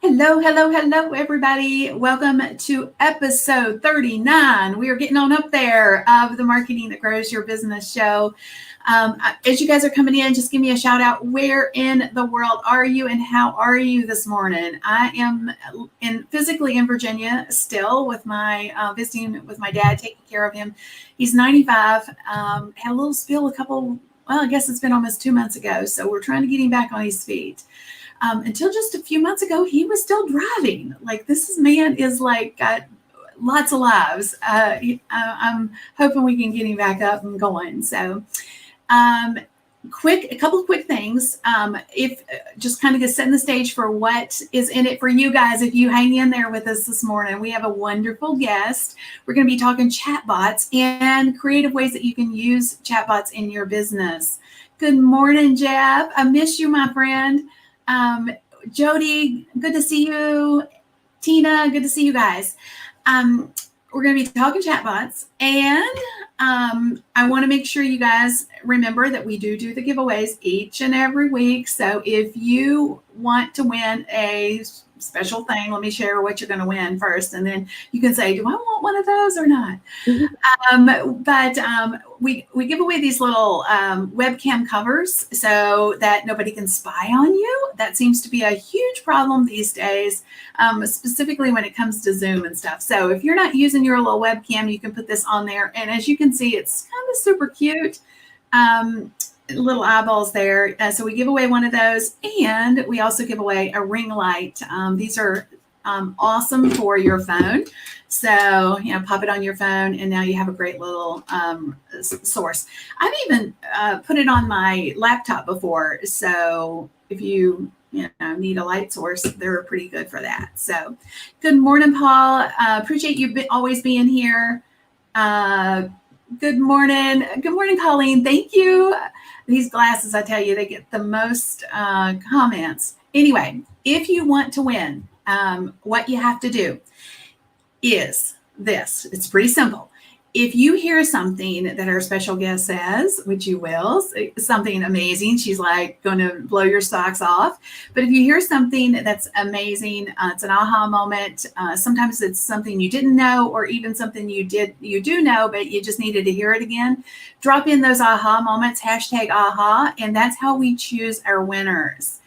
Hello, hello, hello, everybody. Welcome to episode 39. We are getting on up there of the Marketing That Grows Your Business show. As you guys are coming in, just give me a shout out. Where in the world are you and how are you this morning? I am physically in Virginia still with visiting with my dad, taking care of him. He's 95. Had a little spill I guess it's been almost 2 months ago. So we're trying to get him back on his feet. Until just a few months ago, he was still driving. Like this man is like got lots of lives. I'm hoping we can get him back up and going. So, a couple of quick things. If just kind of get setting the stage for what is in it for you guys. If you hang in there with us this morning, we have a wonderful guest. We're going to be talking chatbots and creative ways that you can use chatbots in your business. Good morning, Jeff. I miss you, my friend. Jody, good to see you. Tina, good to see you guys. We're going to be talking chatbots, and I want to make sure you guys remember that we do the giveaways each and every week. So if you want to win a special thing, let me share what you're going to win first, and then you can say, do I want one of those or not? We give away these little webcam covers so that nobody can spy on you. That seems to be a huge problem these days, specifically when it comes to Zoom and stuff. So if you're not using your little webcam, you can put this on there, and as you can see, it's kind of super cute. Little eyeballs there. So we give away one of those, and we also give away a ring light. These are awesome for your phone. So, pop it on your phone, and now you have a great little source. I've even put it on my laptop before. So if you need a light source, they're pretty good for that. So good morning, Paul. Appreciate you always being here. Good morning. Good morning, Colleen. Thank you. These glasses, I tell you, they get the most comments. Anyway, if you want to win, what you have to do is this. It's pretty simple. If you hear something that our special guest says, which you will, something amazing, she's like going to blow your socks off. But if you hear something that's amazing, it's an aha moment. Sometimes it's something you didn't know, or even something you do know, but you just needed to hear it again. Drop in those aha moments, #aha, and that's how we choose our winners.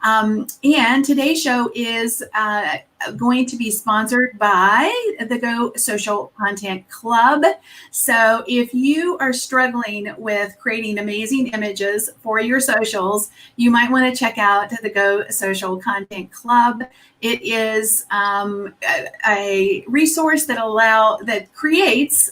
And today's show is going to be sponsored by the Go Social Content Club. So if you are struggling with creating amazing images for your socials, you might want to check out the Go Social Content Club. It is a resource that creates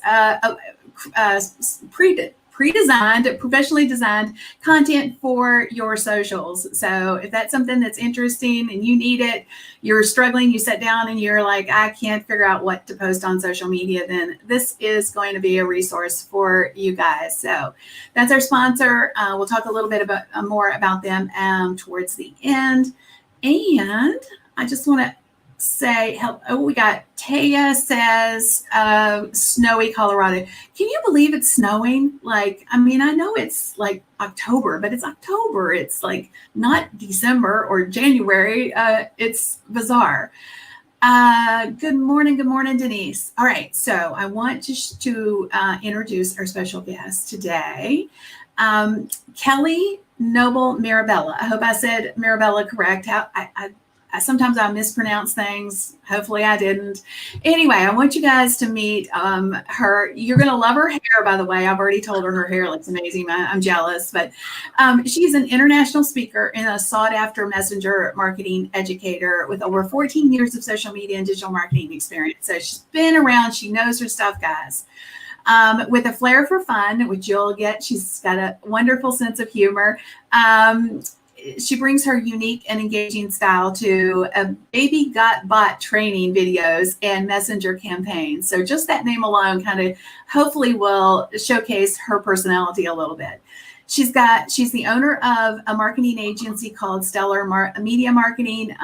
pre-designed, professionally designed content for your socials. So if that's something that's interesting and you need it, you're struggling, you sit down and you're like, I can't figure out what to post on social media, then this is going to be a resource for you guys. So that's our sponsor. We'll talk a little bit more about them towards the end. And I just want to say, we got Taya says, snowy Colorado. Can you believe it's snowing? I know it's like October, but it's October. It's like not December or January. It's bizarre. Good morning, Denise. All right, so I want to introduce our special guest today, Kelly Noble Mirabella. I hope I said Mirabella correct. Sometimes I mispronounce things. Hopefully I didn't. Anyway, I want you guys to meet her. You're going to love her hair, by the way. I've already told her hair looks amazing. I'm jealous. But she's an international speaker and a sought-after messenger marketing educator with over 14 years of social media and digital marketing experience. So she's been around. She knows her stuff, guys. With a flair for fun, which you'll get. She's got a wonderful sense of humor. She brings her unique and engaging style to baby got bot training videos and messenger campaigns. So just that name alone kind of hopefully will showcase her personality a little bit. She's the owner of a marketing agency called Stellar Media Marketing.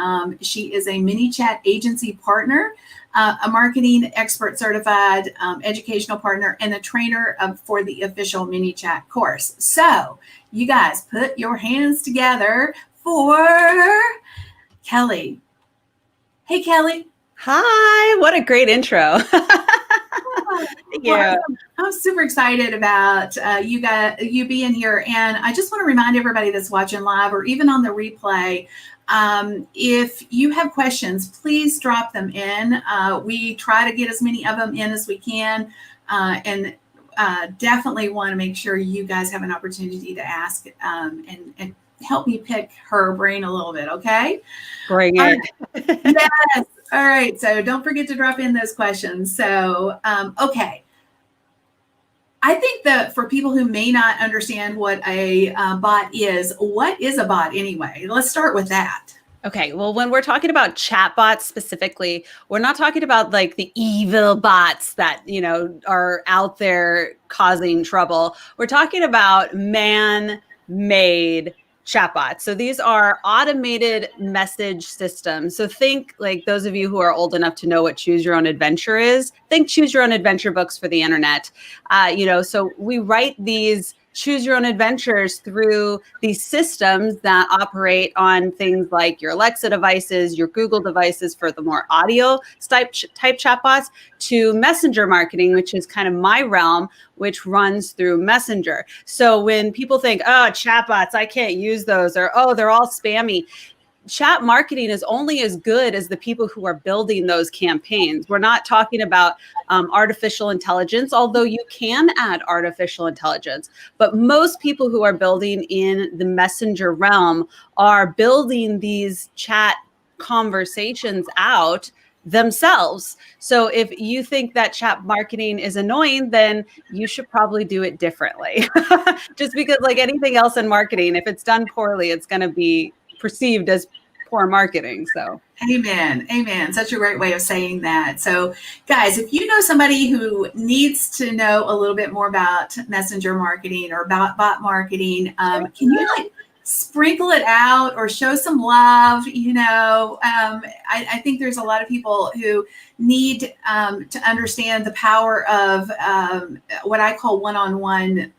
She is a ManyChat agency partner, a marketing expert certified educational partner, and a trainer for the official ManyChat course. So you guys put your hands together for Kelly. Hey, Kelly. Hi, what a great intro. Thank Well, you. I'm super excited about you being here, and I just want to remind everybody that's watching live or even on the replay. If you have questions, please drop them in. We try to get as many of them in as we can, and definitely want to make sure you guys have an opportunity to ask and help me pick her brain a little bit. Okay. Bring All it. right. Yes. All right. So don't forget to drop in those questions. So, okay. I think that for people who may not understand what a bot is, what is a bot anyway? Let's start with that. Okay, well, when we're talking about chatbots specifically, we're not talking about like the evil bots that, are out there causing trouble. We're talking about man-made chatbots. So these are automated message systems. So think like those of you who are old enough to know what Choose Your Own Adventure is, think Choose Your Own Adventure books for the internet. So we write these choose your own adventures through these systems that operate on things like your Alexa devices, your Google devices for the more audio type chatbots, to messenger marketing, which is kind of my realm, which runs through Messenger. So when people think, oh, chatbots, I can't use those, or oh, they're all spammy, chat marketing is only as good as the people who are building those campaigns. We're not talking about artificial intelligence, although you can add artificial intelligence. But most people who are building in the messenger realm are building these chat conversations out themselves. So if you think that chat marketing is annoying, then you should probably do it differently. Just because, like anything else in marketing, if it's done poorly, it's going to be perceived as poor marketing. So Amen. Amen. Such a great way of saying that. So, guys, if you know somebody who needs to know a little bit more about messenger marketing or about bot marketing, can you like sprinkle it out or show some love? I think there's a lot of people who need to understand the power of what I call one-on-one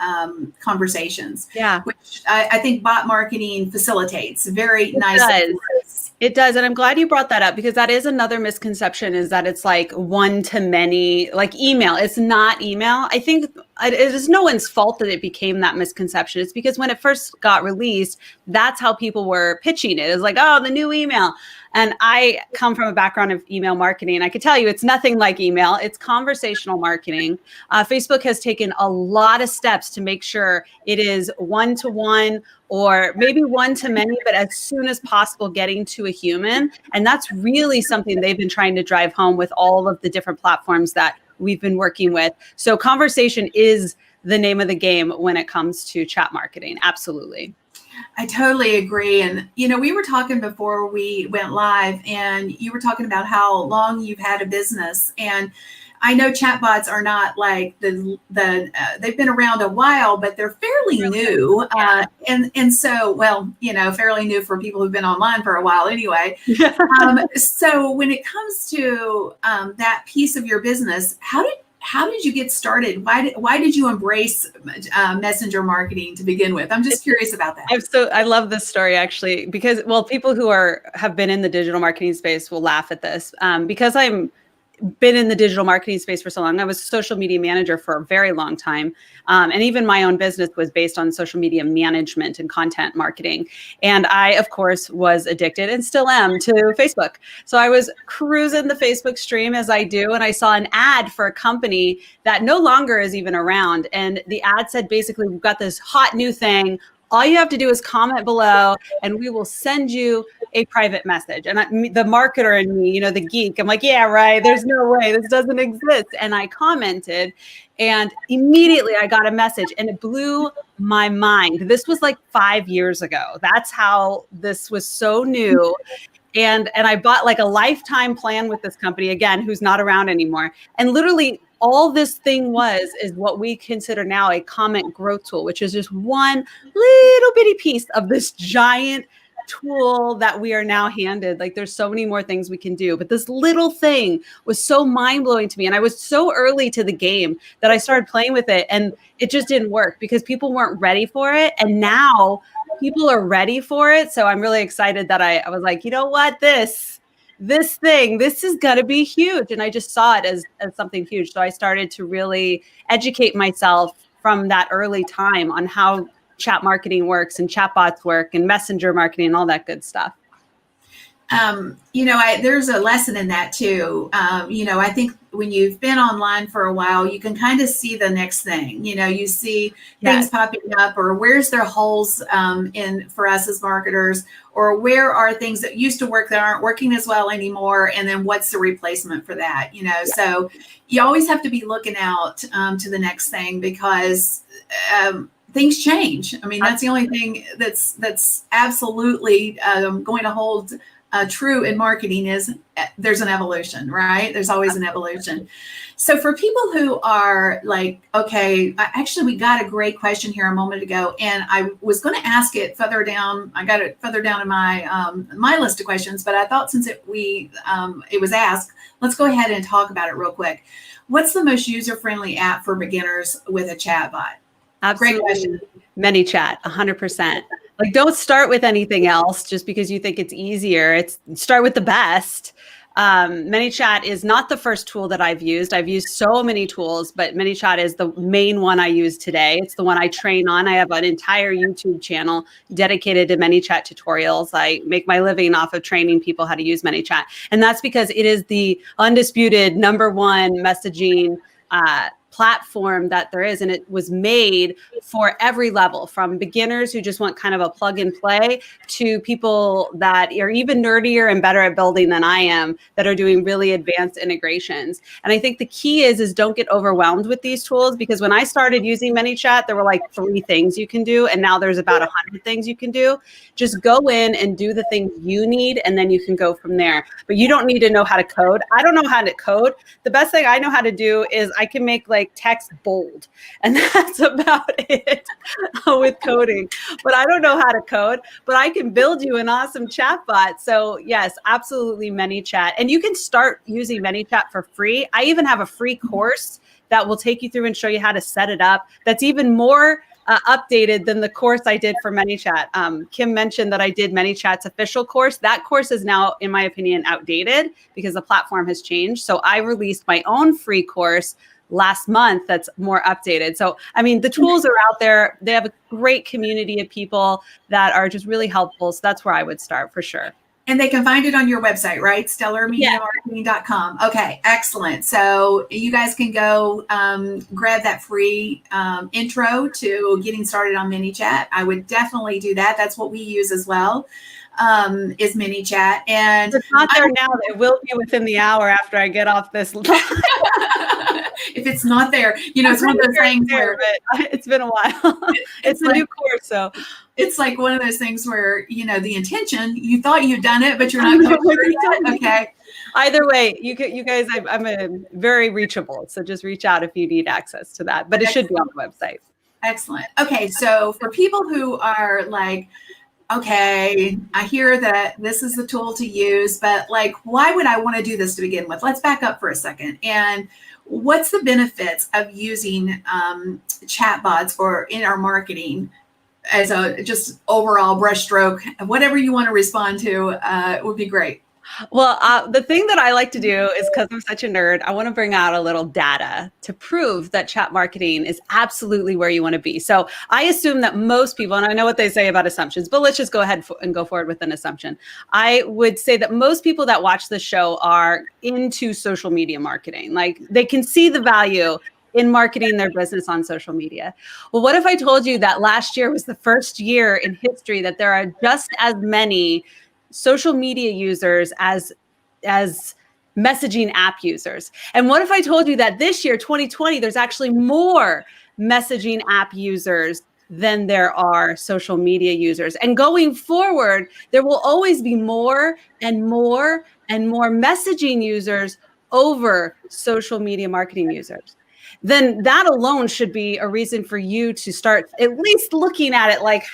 conversations, yeah, which I think bot marketing facilitates very it nicely. does. It does. And I'm glad you brought that up, because that is another misconception, is that it's like one to many, like email. It's not email. I think it is no one's fault that it became that misconception. It's because when it first got released, that's how people were pitching it. It's like, oh, the new email. And I come from a background of email marketing. I could tell you it's nothing like email. It's conversational marketing. Facebook has taken a lot of steps to make sure it is one-to-one, or maybe one to many, but as soon as possible, getting to a human. And that's really something they've been trying to drive home with all of the different platforms that we've been working with. So conversation is the name of the game when it comes to chat marketing. Absolutely. I totally agree. And, we were talking before we went live, and you were talking about how long you've had a business. And I know chatbots are not like they've been around a while, but they're fairly new. Yeah. And so, well, fairly new for people who've been online for a while anyway. So when it comes to that piece of your business, how did you get started? Why did you embrace messenger marketing to begin with? I'm just curious about that. I love this story, actually, because, well, people who have been in the digital marketing space will laugh at this, because I'm been in the digital marketing space for so long. I was a social media manager for a very long time. And even my own business was based on social media management and content marketing. And I, of course, was addicted, and still am, to Facebook. So I was cruising the Facebook stream, as I do, and I saw an ad for a company that no longer is even around. And the ad said, basically, we've got this hot new thing. All you have to do is comment below, and we will send you a private message. And the marketer in me, the geek, I'm like, yeah, right. There's no way this doesn't exist. And I commented, and immediately I got a message, and it blew my mind. This was like 5 years ago. That's how this was so new. And I bought like a lifetime plan with this company, again, who's not around anymore. And literally all this thing is what we consider now a comment growth tool, which is just one little bitty piece of this giant tool that we are now handed. Like, there's so many more things we can do, but this little thing was so mind-blowing to me. And I was so early to the game that I started playing with it, and it just didn't work because people weren't ready for it. And now people are ready for it. So I'm really excited that I was like, you know what, this this is going to be huge. And I just saw it as something huge. So I started to really educate myself from that early time on how chat marketing works and chatbots work and messenger marketing and all that good stuff. There's a lesson in that too. I think when you've been online for a while, you can kind of see the next thing. You see things popping up, or where's there holes in for us as marketers, or where are things that used to work that aren't working as well anymore, and then what's the replacement for that? So you always have to be looking out to the next thing, because things change. I mean, that's the only thing that's absolutely going to hold true in marketing is there's an evolution, right? There's always an evolution. So for people who are like, okay, actually, we got a great question here a moment ago, and I was going to ask it further down. I got it further down in my list of questions, but I thought since it was asked, let's go ahead and talk about it real quick. What's the most user-friendly app for beginners with a chatbot? Absolutely. Great question. ManyChat, 100%. Like, don't start with anything else just because you think it's easier. Start with the best. ManyChat is not the first tool that I've used. I've used so many tools, but ManyChat is the main one I use today. It's the one I train on. I have an entire YouTube channel dedicated to ManyChat tutorials. I make my living off of training people how to use ManyChat. And that's because it is the undisputed #1 messaging platform that there is. And it was made for every level, from beginners who just want kind of a plug and play to people that are even nerdier and better at building than I am, that are doing really advanced integrations. And I think the key is don't get overwhelmed with these tools, because when I started using ManyChat, there were like 3 things you can do. And now there's about 100 things you can do. Just go in and do the things you need, and then you can go from there. But you don't need to know how to code. I don't know how to code. The best thing I know how to do is I can make like text bold, and that's about it with coding. But I don't know how to code, but I can build you an awesome chatbot. So yes, absolutely ManyChat. And you can start using ManyChat for free. I even have a free course that will take you through and show you how to set it up. That's even more updated than the course I did for ManyChat. Kim mentioned that I did ManyChat's official course. That course is now, in my opinion, outdated because the platform has changed. So I released my own free course last month that's more updated. So, I mean, the tools are out there. They have a great community of people that are just really helpful. So that's where I would start for sure. And they can find it on your website, right? StellarMediaMarketing.com. Okay, excellent. So you guys can go grab that free intro to getting started on ManyChat. I would definitely do that. That's what we use as well, is ManyChat. And it's not there now. It will be within the hour after I get off this line. If it's not there, it's one of those things where it's been a while. It's a new course, so it's like one of those things where the intention, you thought you'd done it, but you're not sure yet. Okay. Either way, you guys, I'm very reachable, so just reach out if you need access to that. But it should be on the website. Excellent. Okay, so for people who are like, okay, I hear that this is the tool to use, but like, why would I want to do this to begin with? Let's back up for a second. And what's the benefits of using chatbots in our marketing as a just overall brushstroke? Whatever you want to respond to would be great. Well, the thing that I like to do is, because I'm such a nerd, I want to bring out a little data to prove that chat marketing is absolutely where you want to be. So I assume that most people, and I know what they say about assumptions, but let's just go ahead and go forward with an assumption. I would say that most people that watch the show are into social media marketing. Like, they can see the value in marketing their business on social media. Well, what if I told you that last year was the first year in history that there are just as many social media users as messaging app users? And what if I told you that this year, 2020, there's actually more messaging app users than there are social media users? And going forward, there will always be more and more and more messaging users over social media marketing users. Then that alone should be a reason for you to start at least looking at it like,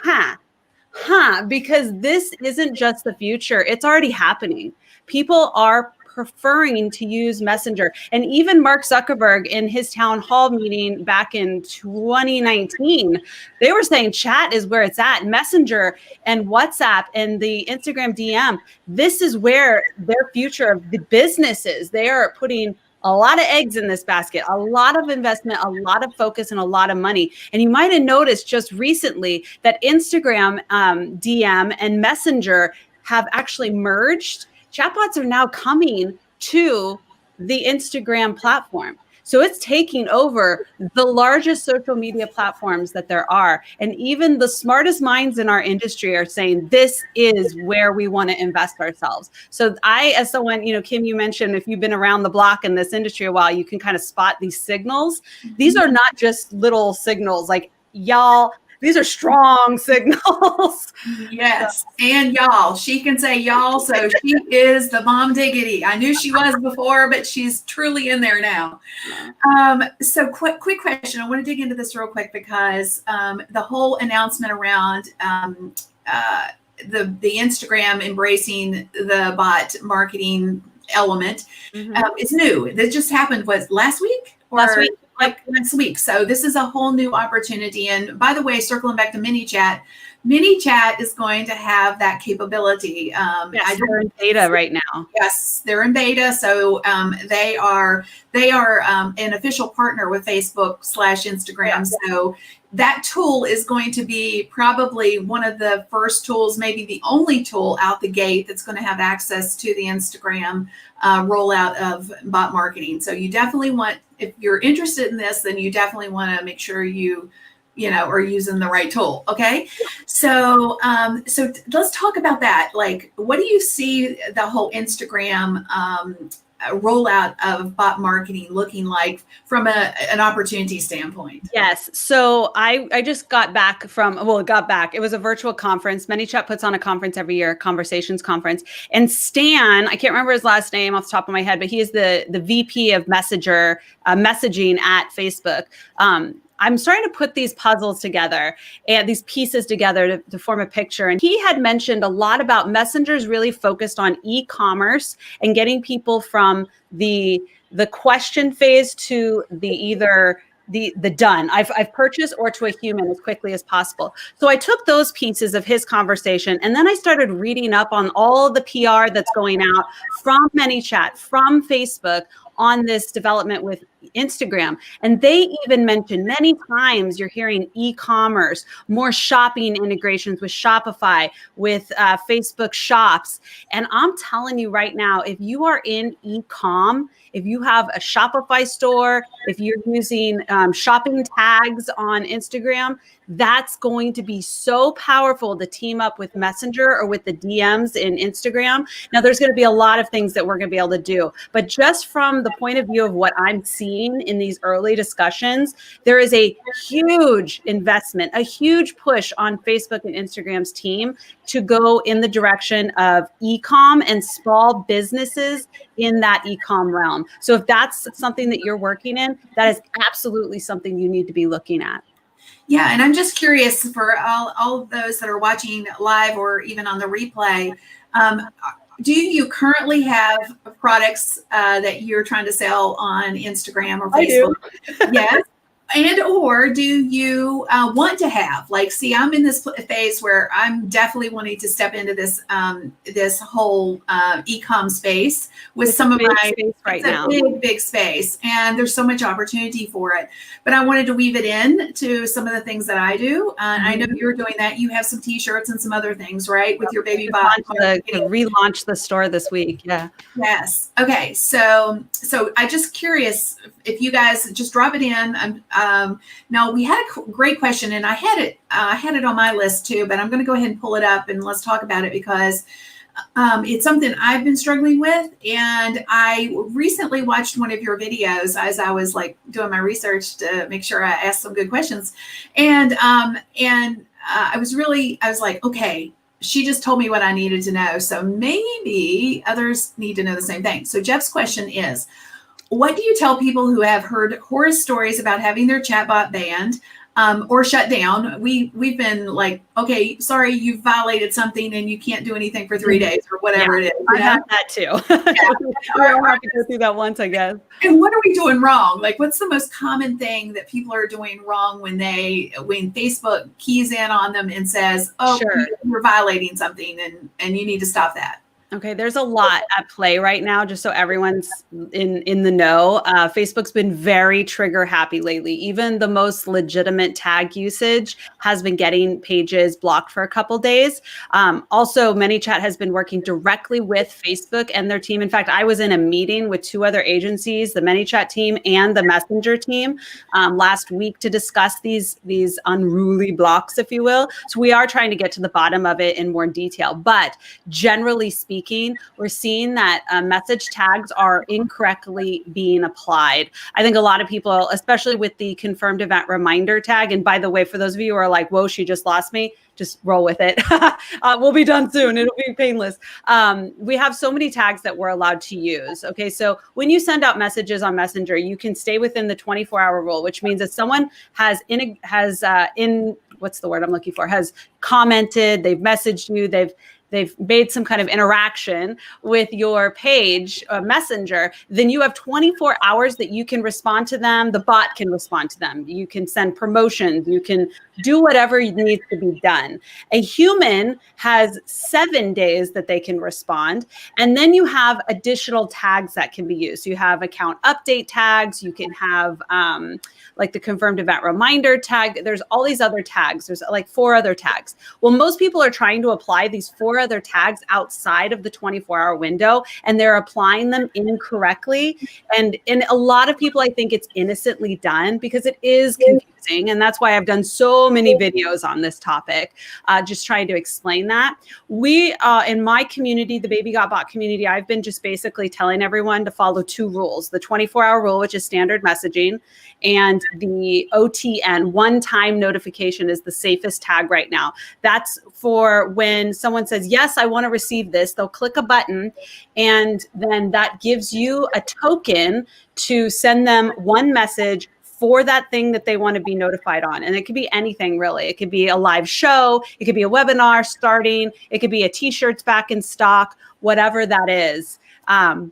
because this isn't just the future, it's already happening. People are preferring to use Messenger. And even Mark Zuckerberg in his town hall meeting back in 2019, they were saying chat is where it's at. Messenger and WhatsApp and the Instagram DM, this is where their future of the business is. They are putting a lot of eggs in this basket, a lot of investment, a lot of focus, and a lot of money. And you might have noticed just recently that Instagram DM and Messenger have actually merged. Chatbots are now coming to the Instagram platform. So it's taking over the largest social media platforms that there are. And even the smartest minds in our industry are saying this is where we want to invest ourselves. So I, as someone, Kim, you mentioned if you've been around the block in this industry a while, you can kind of spot these signals. These are not just little signals like y'all. These are strong signals. Yes. And y'all, she can say y'all. So she is the mom diggity. I knew she was before, but she's truly in there now. So quick question. I want to dig into this real quick because the whole announcement around the Instagram embracing the bot marketing element is new. That just happened, was last week? Last week. Like next week. So this is a whole new opportunity. And by the way, circling back to ManyChat is going to have that capability. Yes, they're in beta right now. Yes, they're in beta. So they are an official partner with Facebook/Instagram. Yeah. So that tool is going to be probably one of the first tools, maybe the only tool out the gate that's going to have access to the Instagram rollout of bot marketing. So you definitely want, if you're interested in this, then you definitely want to make sure you are using the right tool. Okay. So let's talk about that. Like, what do you see the whole Instagram rollout of bot marketing looking like from an opportunity standpoint? Yes. So I just got back it was a virtual conference. ManyChat puts on a conference every year, Conversations conference. And Stan, I can't remember his last name off the top of my head, but he is the VP of messaging at Facebook. I'm starting to put these puzzles together and these pieces together to form a picture. And he had mentioned a lot about Messenger's really focused on e-commerce and getting people from the question phase to the done. I've purchased, or to a human as quickly as possible. So I took those pieces of his conversation and then I started reading up on all the PR that's going out from ManyChat, from Facebook, on this development with Instagram. And they even mentioned many times you're hearing e-commerce, more shopping integrations with Shopify, with Facebook shops. And I'm telling you right now, if you are in e-com, if you have a Shopify store, if you're using shopping tags on Instagram, that's going to be so powerful to team up with Messenger or with the DMs in Instagram. Now, there's going to be a lot of things that we're going to be able to do. But just from the point of view of what I'm seeing in these early discussions, there is a huge investment, a huge push on Facebook and Instagram's team to go in the direction of e-com and small businesses in that e-com realm. So if that's something that you're working in, that is absolutely something you need to be looking at. Yeah, and I'm just curious for all of those that are watching live or even on the replay, do you currently have products that you're trying to sell on Instagram or Facebook? I do. Yes. And or do you want to have, like, see, I'm in this phase where I'm definitely wanting to step into this this whole e-com space with some of my right now. Big space, and there's so much opportunity for it. But I wanted to weave it in to some of the things that I do. I know you're doing that. You have some T-shirts and some other things, right, with your baby bot. Relaunch the store this week. Yeah. Yes. Okay. So I just curious if you guys just drop it in. Now, we had a great question, and I had it on my list too, but I'm going to go ahead and pull it up and let's talk about it because it's something I've been struggling with. And I recently watched one of your videos as I was like doing my research to make sure I asked some good questions. And I was like, okay, she just told me what I needed to know. So maybe others need to know the same thing. So Jeff's question is, what do you tell people who have heard horror stories about having their chatbot banned? or shut down. We've been like, okay, sorry, you've violated something and you can't do anything for 3 days or whatever it is. I have that too. Yeah. We all have to go through that once, I guess. And what are we doing wrong? Like, what's the most common thing that people are doing wrong when Facebook keys in on them and says, oh, Sure. you're violating something and you need to stop that? Okay, there's a lot at play right now, just so everyone's in the know. Facebook's been very trigger happy lately. Even the most legitimate tag usage has been getting pages blocked for a couple days. Also, ManyChat has been working directly with Facebook and their team. In fact, I was in a meeting with 2 other agencies, the ManyChat team and the Messenger team, last week to discuss these unruly blocks, if you will. So we are trying to get to the bottom of it in more detail. But generally speaking, we're seeing that message tags are incorrectly being applied. I think a lot of people, especially with the confirmed event reminder tag, and by the way, for those of you who are like, whoa, she just lost me, just roll with it. We'll be done soon. It'll be painless. We have so many tags that we're allowed to use. Okay, so when you send out messages on Messenger, you can stay within the 24-hour rule, which means if someone has what's the word I'm looking for, has commented, they've messaged you, they've made some kind of interaction with your page, Messenger, then you have 24 hours that you can respond to them. The bot can respond to them. You can send promotions. You can do whatever needs to be done. A human has 7 days that they can respond. And then you have additional tags that can be used. You have account update tags. You can have like the confirmed event reminder tag. There's all these other tags. There's like 4 other tags. Well, most people are trying to apply these 4 other tags outside of the 24-hour window, and they're applying them incorrectly. And in a lot of people, I think it's innocently done because it is confusing. And that's why I've done so many videos on this topic, just trying to explain that. We, in my community, the Baby Got Bot community, I've been just basically telling everyone to follow 2 rules: the 24-hour rule, which is standard messaging, and the OTN, one-time notification, is the safest tag right now. That's for when someone says, yes, I want to receive this. They'll click a button, and then that gives you a token to send them one message for that thing that they want to be notified on. And it could be anything, really. It could be a live show. It could be a webinar starting. It could be a t-shirts back in stock, whatever that is.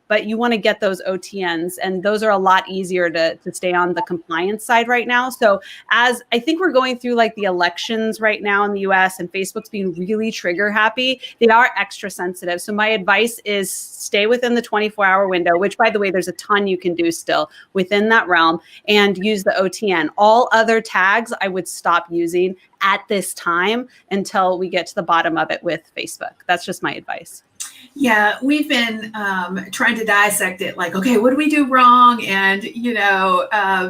But you want to get those OTNs, and those are a lot easier to stay on the compliance side right now. So as I think we're going through like the elections right now in the US, and Facebook's being really trigger happy, they are extra sensitive. So my advice is stay within the 24-hour window, which, by the way, there's a ton you can do still within that realm, and use the OTN. All other tags I would stop using at this time until we get to the bottom of it with Facebook. That's just my advice. Yeah, we've been trying to dissect it, like, okay, what do we do wrong? And,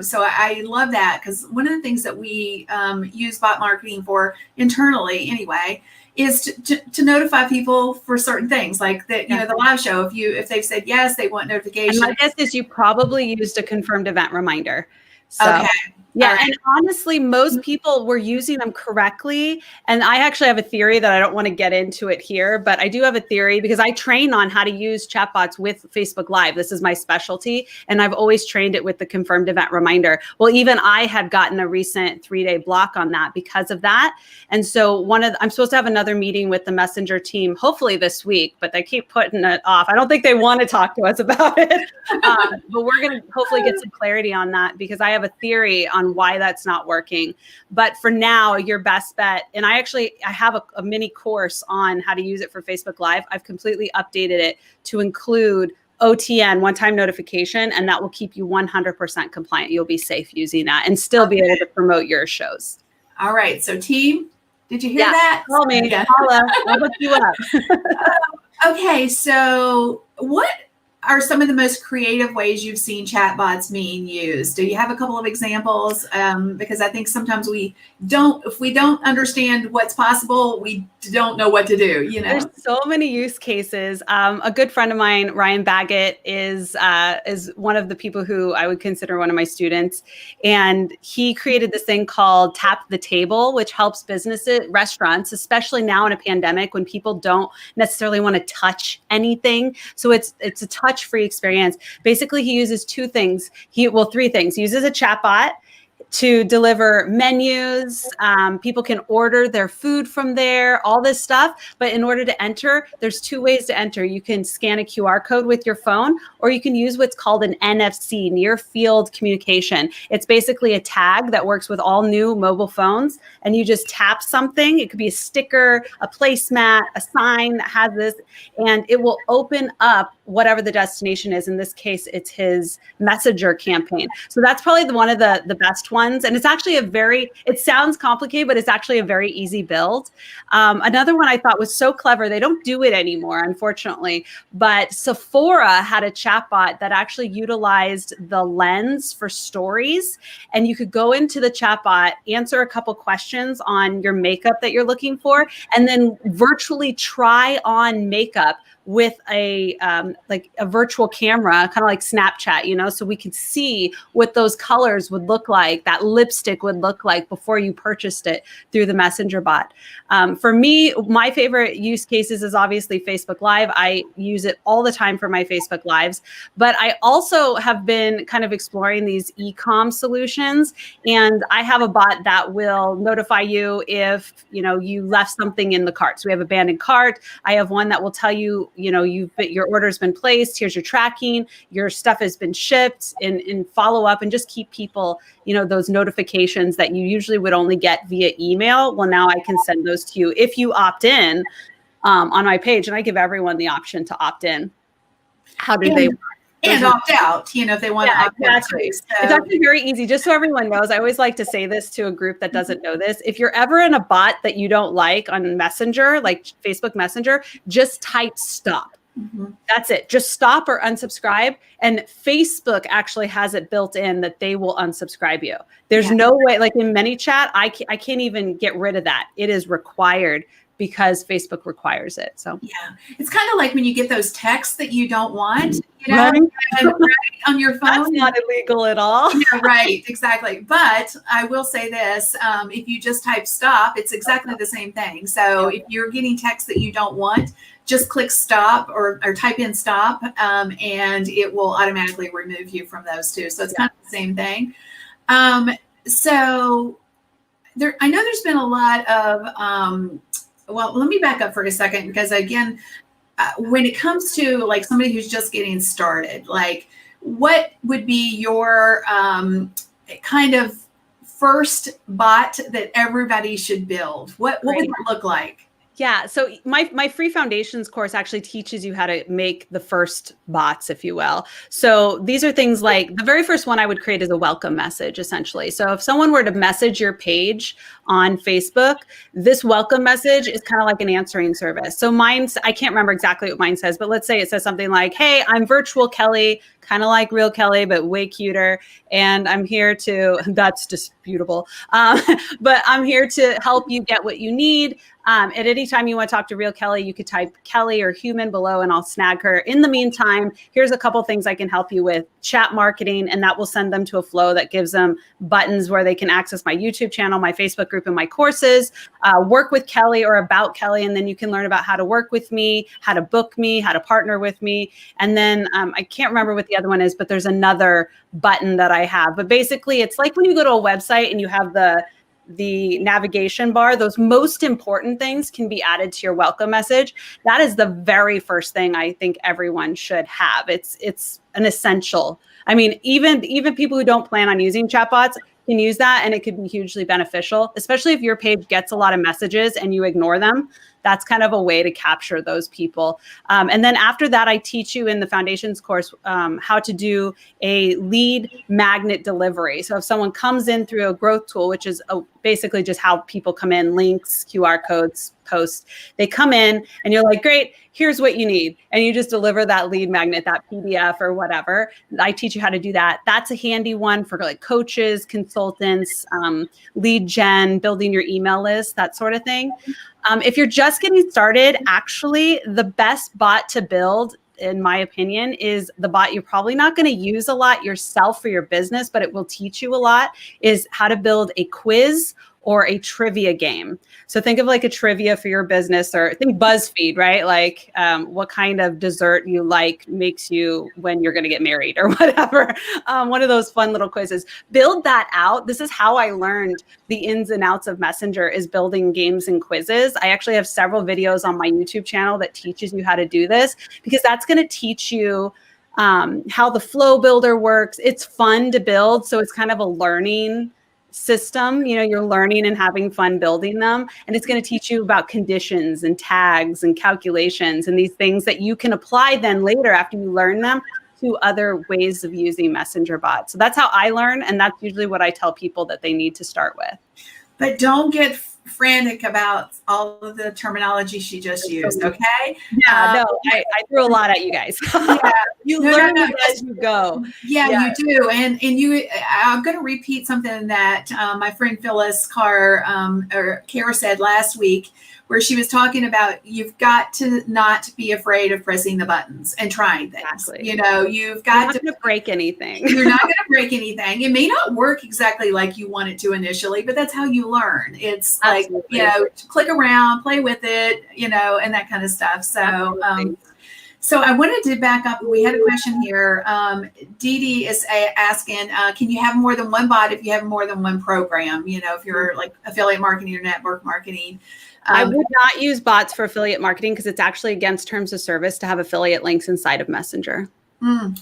so I love that, because one of the things that we use bot marketing for internally anyway is to notify people for certain things, like that, the live show. If they've said yes, they want notification. And my guess is you probably used a confirmed event reminder. So. Okay. Yeah, right. And honestly, most people were using them correctly. And I actually have a theory that I don't want to get into it here, but I do have a theory because I train on how to use chatbots with Facebook Live. This is my specialty, and I've always trained it with the confirmed event reminder. Well, even I had gotten a recent 3-day block on that because of that. And so I'm supposed to have another meeting with the Messenger team, hopefully this week, but they keep putting it off. I don't think they want to talk to us about it, but we're going to hopefully get some clarity on that, because I have a theory on why that's not working. But for now, your best bet, and I have a mini course on how to use it for Facebook Live. I've completely updated it to include OTN, one-time notification, and that will keep you 100% compliant. You'll be safe using that and still be able to promote your shows. All right. So team, did you hear that? Call me. Yeah. I'll hook you up. Okay. So what are some of the most creative ways you've seen chatbots being used? Do you have a couple of examples? Because I think sometimes if we don't understand what's possible, we don't know what to do. There's so many use cases. A good friend of mine, Ryan Baggett, is one of the people who I would consider one of my students, and he created this thing called Tap the Table, which helps businesses, restaurants, especially now in a pandemic when people don't necessarily want to touch anything. So it's a touch-free experience. Basically, he uses 2 things. 3 things. He uses a chatbot. to deliver menus. People can order their food from there, all this stuff. But in order to enter, there's 2 ways to enter. You can scan a QR code with your phone, or you can use what's called an NFC, near field communication. It's basically a tag that works with all new mobile phones, and you just tap something. It could be a sticker, a placemat, a sign that has this, and it will open up whatever the destination is. In this case, it's his messenger campaign. So that's probably one of the best ones. And it's actually it sounds complicated, but it's actually a very easy build. Another one I thought was so clever. They don't do it anymore, unfortunately, but Sephora had a chatbot that actually utilized the lens for stories. And you could go into the chatbot, answer a couple questions on your makeup that you're looking for, and then virtually try on makeup with a virtual camera, kind of like Snapchat, so we could see what those colors would look like, that lipstick would look like before you purchased it through the Messenger bot. For me, my favorite use cases is obviously Facebook Live. I use it all the time for my Facebook Lives, but I also have been kind of exploring these e-com solutions, and I have a bot that will notify you if, you left something in the cart. So we have abandoned cart. I have one that will tell you, your order's been placed, here's your tracking, your stuff has been shipped, and follow up and just keep people, those notifications that you usually would only get via email. Well, now I can send those to you if you opt in on my page, and I give everyone the option to opt in. How do they? And opt out, if they want to opt out. Exactly. So. It's actually very easy. Just so everyone knows, I always like to say this to a group that doesn't know this. If you're ever in a bot that you don't like on Messenger, like Facebook Messenger, just type stop. Mm-hmm. That's it. Just stop or unsubscribe. And Facebook actually has it built in that they will unsubscribe you. There's no way, like in ManyChat, I can't even get rid of that. It is required because Facebook requires it. So it's kind of like when you get those texts that you don't want, right? On your phone. That's not illegal at all. Yeah, right, exactly. But I will say this, if you just type stop, it's exactly the same thing. So if you're getting texts that you don't want, just click stop or type in stop, and it will automatically remove you from those two. So it's kind of the same thing. So I know there's been a lot of, well, let me back up for a second, because again, when it comes to like somebody who's just getting started, like what would be your kind of first bot that everybody should build? What would it look like? Yeah. So my free foundations course actually teaches you how to make the first bots, if you will. So these are things like the very first one I would create is a welcome message, essentially. So if someone were to message your page on Facebook, this welcome message is kind of like an answering service. So I can't remember exactly what mine says, but let's say it says something like, hey, I'm virtual Kelly, kind of like real Kelly, but way cuter. And I'm here to, that's disputable, but I'm here to help you get what you need. At any time you want to talk to real Kelly, you could type Kelly or human below and I'll snag her. In the meantime, here's a couple things I can help you with. Chat marketing, and that will send them to a flow that gives them buttons where they can access my YouTube channel, my Facebook group, and my courses. Work with Kelly or about Kelly, and then you can learn about how to work with me, how to book me, how to partner with me. And then I can't remember what the other one is, but there's another button that I have. But basically, it's like when you go to a website and you have the navigation bar, those most important things can be added to your welcome message. That is the very first thing I think everyone should have. It's an essential. I mean, even people who don't plan on using chatbots can use that, and it could be hugely beneficial, especially if your page gets a lot of messages and you ignore them. That's kind of a way to capture those people. And then after that, I teach you in the foundations course how to do a lead magnet delivery. So if someone comes in through a growth tool, which is basically just how people come in, links, QR codes, posts, they come in and you're like, great, here's what you need. And you just deliver that lead magnet, that PDF or whatever. I teach you how to do that. That's a handy one for like coaches, consultants, lead gen, building your email list, that sort of thing. If you're just getting started, actually, the best bot to build, in my opinion, is the bot you're probably not going to use a lot yourself for your business, but it will teach you a lot, is how to build a quiz or a trivia game. So think of like a trivia for your business, or think BuzzFeed, right? Like what kind of dessert you like makes you when you're going to get married or whatever. One of those fun little quizzes. Build that out. This is how I learned the ins and outs of Messenger, is building games and quizzes. I actually have several videos on my YouTube channel that teaches you how to do this, because that's going to teach you how the flow builder works. It's fun to build. So it's kind of a learning system. You're learning and having fun building them. And it's going to teach you about conditions and tags and calculations and these things that you can apply then later after you learn them to other ways of using Messenger bots. So that's how I learn. And that's usually what I tell people that they need to start with. But don't get frantic about all of the terminology she just used, okay? Yeah, I threw a lot at you guys. Yeah, you learn as you go. Yeah, you do. And I'm going to repeat something that my friend Phyllis Carr said last week, where she was talking about you've got to not be afraid of pressing the buttons and trying things. Exactly. You've got to break anything. You're not going to break anything. It may not work exactly like you want it to initially, but that's how you learn. It's Absolutely. click around, play with it, and that kind of stuff. So, so I wanted to back up. We had a question here. Dee Dee is asking, can you have more than one bot if you have more than one program? If you're like affiliate marketing or network marketing. I would not use bots for affiliate marketing, because it's actually against terms of service to have affiliate links inside of Messenger.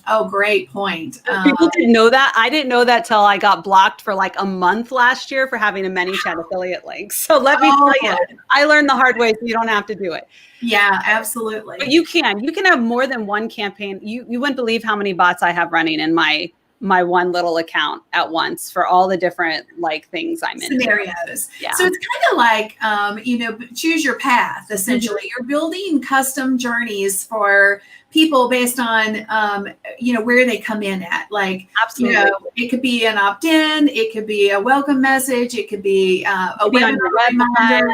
Oh, great point. People didn't know that. I didn't know that till I got blocked for like a month last year for having a ManyChat affiliate link. So let me tell you, I learned the hard way, so you don't have to do it. Yeah, absolutely. But you can have more than one campaign. You wouldn't believe how many bots I have running in my one little account at once for all the different things I'm in. Scenarios. Yeah. So it's kind of like, choose your path, essentially. Mm-hmm. You're building custom journeys for people based on, where they come in at. Absolutely. It could be an opt-in, it could be a welcome message, it could be a webinar reminder.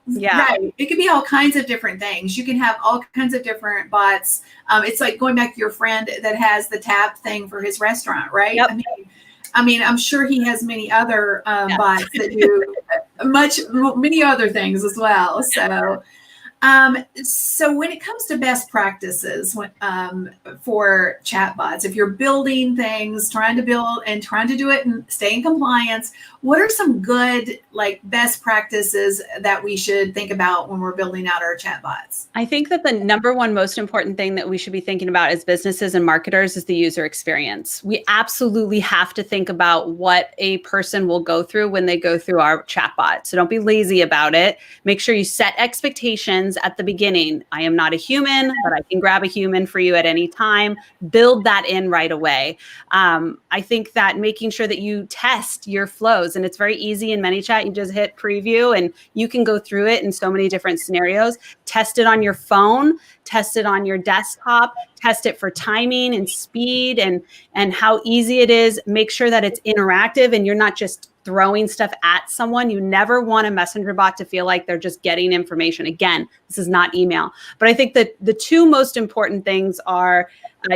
Yeah. Right. It could be all kinds of different things. You can have all kinds of different bots. It's like going back to your friend that has the tap thing for his restaurant, right? Yep. I mean, I'm sure he has many other bots that do many other things as well. So, so when it comes to best practices for chatbots, if you're building things, trying to do it and stay in compliance, what are some good best practices that we should think about when we're building out our chatbots? I think that the number one most important thing that we should be thinking about as businesses and marketers is the user experience. We absolutely have to think about what a person will go through when they go through our chatbot. So don't be lazy about it. Make sure you set expectations at the beginning. I am not a human, but I can grab a human for you at any time. Build that in right away. I think that making sure that you test your flows, and it's very easy in ManyChat. You just hit preview and you can go through it in so many different scenarios. Test it on your phone, test it on your desktop, test it for timing and speed and how easy it is. Make sure that it's interactive and you're not just throwing stuff at someone. You never want a messenger bot to feel like they're just getting information. Again, this is not email. But I think that the two most important things are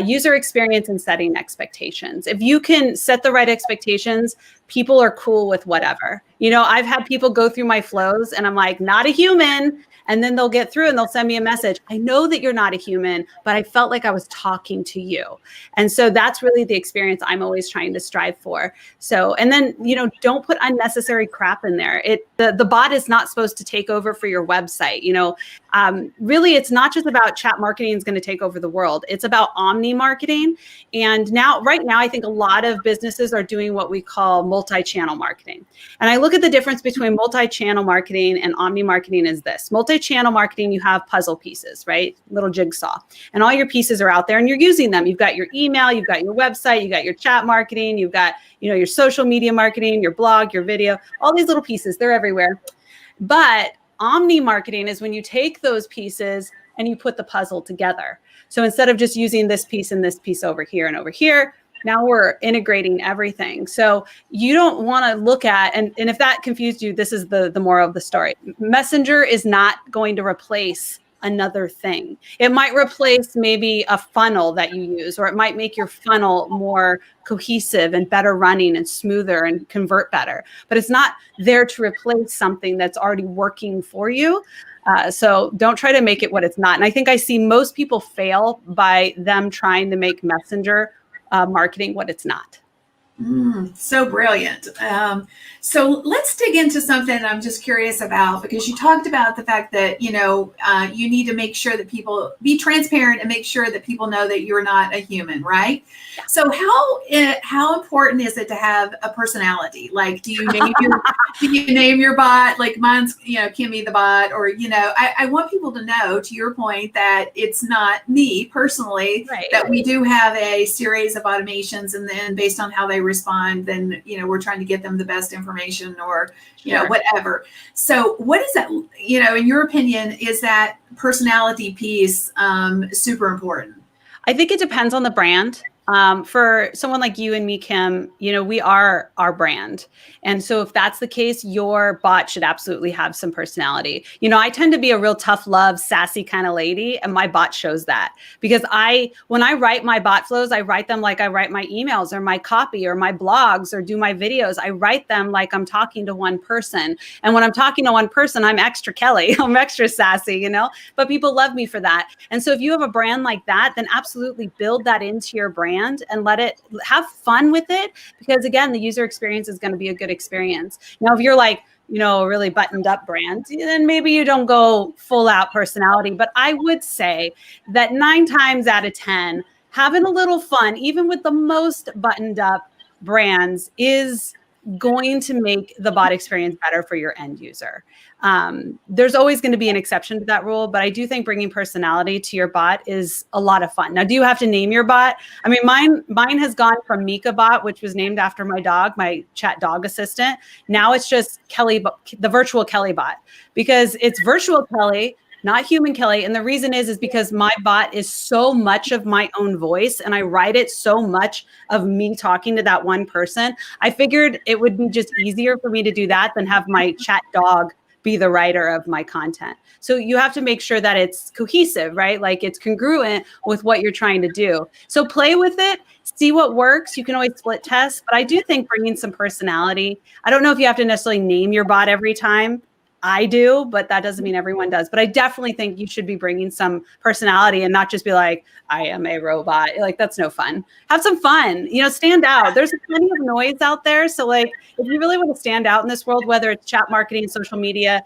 user experience and setting expectations. If you can set the right expectations, people are cool with whatever. I've had people go through my flows and I'm like, not a human. And then they'll get through and they'll send me a message. I know that you're not a human, but I felt like I was talking to you. And so that's really the experience I'm always trying to strive for. So, and then, don't put unnecessary crap in there. The bot is not supposed to take over for your website. Really, it's not just about chat marketing is going to take over the world. It's about Omni marketing. And right now, I think a lot of businesses are doing what we call multi-channel marketing. And I look at the difference between multi-channel marketing and Omni marketing is this. Multi-channel marketing, you have puzzle pieces, right? Little jigsaw. And all your pieces are out there and you're using them. You've got your email, you've got your website, you've got your chat marketing, you've got, your social media marketing, your blog, your video, all these little pieces, they're everywhere. But Omni marketing is when you take those pieces and you put the puzzle together. So instead of just using this piece and this piece over here and over here, now we're integrating everything. So you don't want to look at, and if that confused you, this is the moral of the story. Messenger is not going to replace another thing. It might replace maybe a funnel that you use, or it might make your funnel more cohesive and better running and smoother and convert better. But it's not there to replace something that's already working for you. So don't try to make it what it's not. And I think I see most people fail by them trying to make messenger marketing what it's not. So brilliant. So let's dig into something I'm just curious about, because you talked about the fact that, you need to make sure that people be transparent and make sure that people know that you're not a human, right? Yeah. So how important is it to have a personality? Like, do you name your bot? Like mine's, Kimmy the bot, or, I want people to know, to your point, that it's not me personally, right, that we do have a series of automations, and then based on how they respond, then we're trying to get them the best information, or whatever. So what is that, in your opinion, is that personality piece super important? I think it depends on the brand. For someone like you and me, Kim, we are our brand. And so if that's the case, your bot should absolutely have some personality. I tend to be a real tough love, sassy kind of lady, and my bot shows that, because when I write my bot flows, I write them like I write my emails or my copy or my blogs or do my videos. I write them like I'm talking to one person. And when I'm talking to one person, I'm extra Kelly, I'm extra sassy, but people love me for that. And so if you have a brand like that, then absolutely build that into your brand and let it have fun with it, because again, the user experience is going to be a good experience. Now, if you're like, a really buttoned up brand, then maybe you don't go full out personality. But I would say that 9 times out of 10, having a little fun, even with the most buttoned up brands, is going to make the bot experience better for your end user. There's always going to be an exception to that rule, but I do think bringing personality to your bot is a lot of fun. Now, do you have to name your bot? I mean, mine has gone from Mika bot, which was named after my dog, my chat dog assistant. Now it's just Kelly, the virtual Kelly bot, because it's virtual Kelly, not human Kelly. And the reason is because my bot is so much of my own voice, and I write it so much of me talking to that one person. I figured it would be just easier for me to do that than have my chat dog be the writer of my content. So you have to make sure that it's cohesive, right? Like it's congruent with what you're trying to do. So play with it, see what works. You can always split test, but I do think bringing some personality. I don't know if you have to necessarily name your bot every time. I do, but that doesn't mean everyone does. But I definitely think you should be bringing some personality and not just be like, I am a robot. Like, that's no fun. Have some fun, stand out. There's plenty of noise out there. So like, if you really want to stand out in this world, whether it's chat marketing, social media,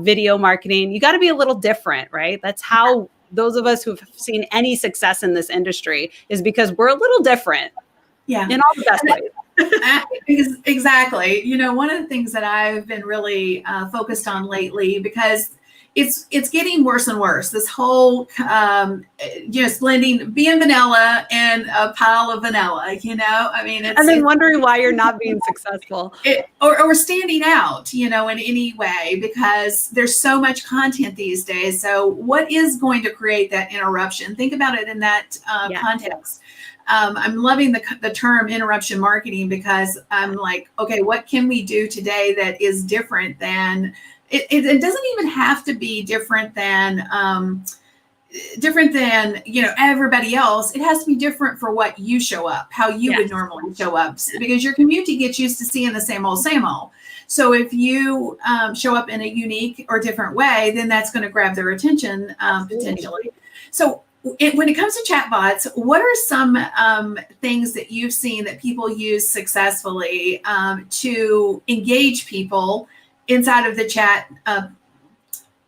video marketing, you got to be a little different, right? That's how those of us who've seen any success in this industry is, because we're a little different. Yeah. In all the best ways. Exactly. One of the things that I've been really focused on lately, because it's getting worse and worse, this whole blending, being vanilla and a pile of vanilla, I mean, and then wondering why you're not being successful, or standing out, in any way, because there's so much content these days. So what is going to create that interruption? Think about it in that context. I'm loving the term interruption marketing, because I'm like, okay, what can we do today that is different than it doesn't even have to be different than everybody else. It has to be different for what you show up, how you would normally show up, because your community gets used to seeing the same old. So if you show up in a unique or different way, then that's going to grab their attention potentially. So when it comes to chatbots, what are some things that you've seen that people use successfully to engage people inside of the chat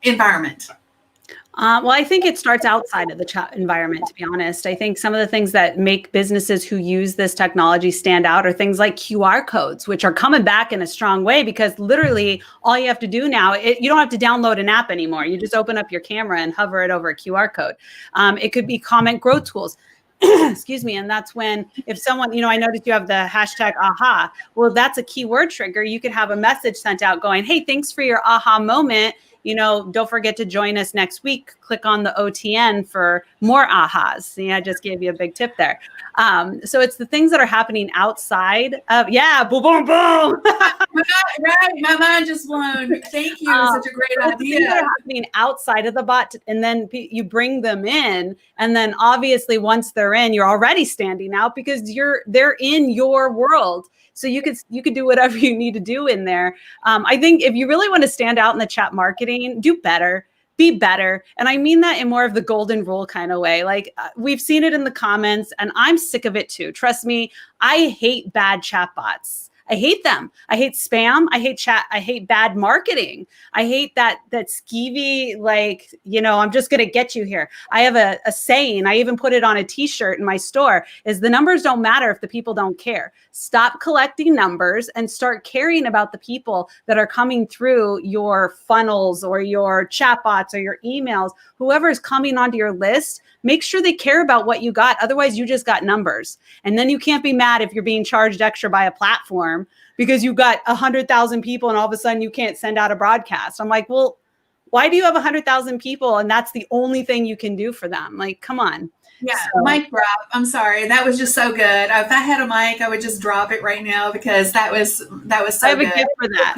environment? Well, I think it starts outside of the chat environment, to be honest. I think some of the things that make businesses who use this technology stand out are things like QR codes, which are coming back in a strong way, because literally all you have to do now, you don't have to download an app anymore. You just open up your camera and hover it over a QR code. It could be comment growth tools. Excuse me. And that's when, if someone, I noticed you have the hashtag aha. Well, that's a keyword trigger. You could have a message sent out going, hey, thanks for your aha moment. don't forget to join us next week. Click on the OTN for more ahas. See, I just gave you a big tip there. So it's the things that are happening outside of, boom, boom, boom. Right, my mind just blown. Thank you. Such a great idea. Things that are happening outside of the bot, and then you bring them in, and then obviously once they're in, you're already standing out because they're in your world. So you could do whatever you need to do in there. I think if you really want to stand out in the chat marketing, do better. Be better. And I mean that in more of the golden rule kind of way. Like we've seen it in the comments and I'm sick of it too. Trust me, I hate bad chatbots. I hate them. I hate spam. I hate chat. I hate bad marketing. I hate that skeevy, like, I'm just going to get you here. I have a saying, I even put it on a t-shirt in my store, is the numbers don't matter if the people don't care. Stop collecting numbers and start caring about the people that are coming through your funnels or your chatbots or your emails. Whoever is coming onto your list, make sure they care about what you got. Otherwise, you just got numbers. And then you can't be mad if you're being charged extra by a platform because you got 100,000 people and all of a sudden you can't send out a broadcast. I'm like, well, why do you have 100,000 people and that's the only thing you can do for them? Like, come on. Yeah, mic drop. I'm sorry. That was just so good. If I had a mic, I would just drop it right now because that was so good. I have a gift for that.